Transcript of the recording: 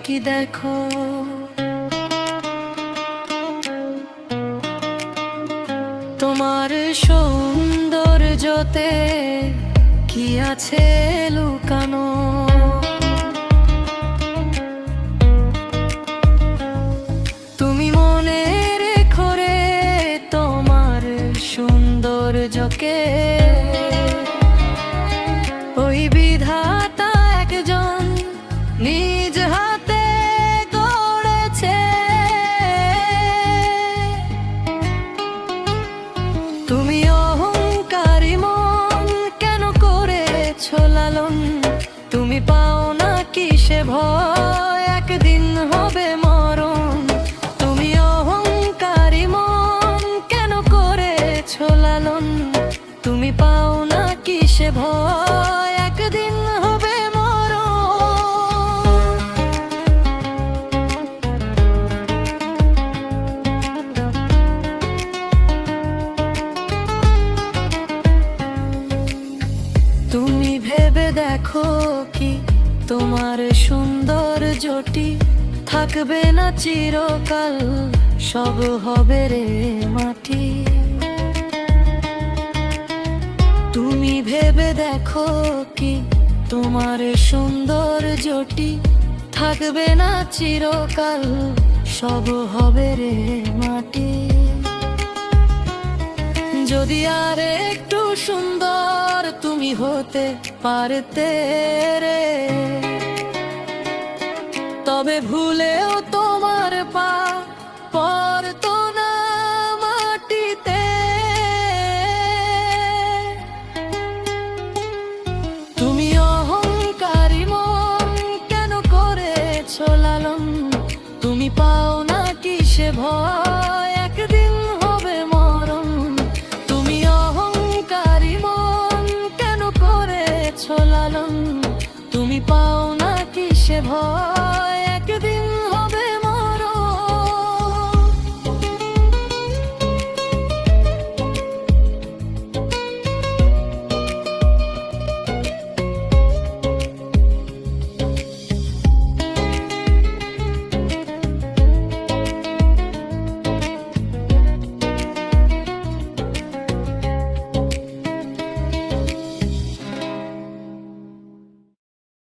কি দেখো, তোমার সৌন্দর্যতে কি আছে লুকানো। তুমি মনে রেখো রে তোমার সৌন্দর্যকে, ওই বিধাতা একজন নিজ হাতে গড়েছে। তুমি অহংকারী মন কেন করেছো লালন, তুমি পাও না কিসে ভয় একদিন হবে মরণ। তুমি অহংকারী মন কেন করেছো লালন, তুমি পাও না কিসে ভয় একদিন হবে মরণ। তুমি ভেবে দেখো কি তোমার সৌন্দর্যটি থাকবে না চিরকাল, সব হবে রে মাটি। তুমি ভেবে দেখো কি তোমার সৌন্দর্যটি থাকবে না চিরকাল, সব হবে রে মাটি। যদি আর একটু সুন্দর তুমি হতে পারতে রে, তবে ভুলেও তোমার পা পড়তো না মাটিতে। তুমি অহংকারী মন কেন করেছো লালন, তুমি পাও না কিসে ভয় একদিন হবে মরণ। তুমি অহংকারী মন কেন করেছো লালন, তুমি পাও না কিসে ভয়।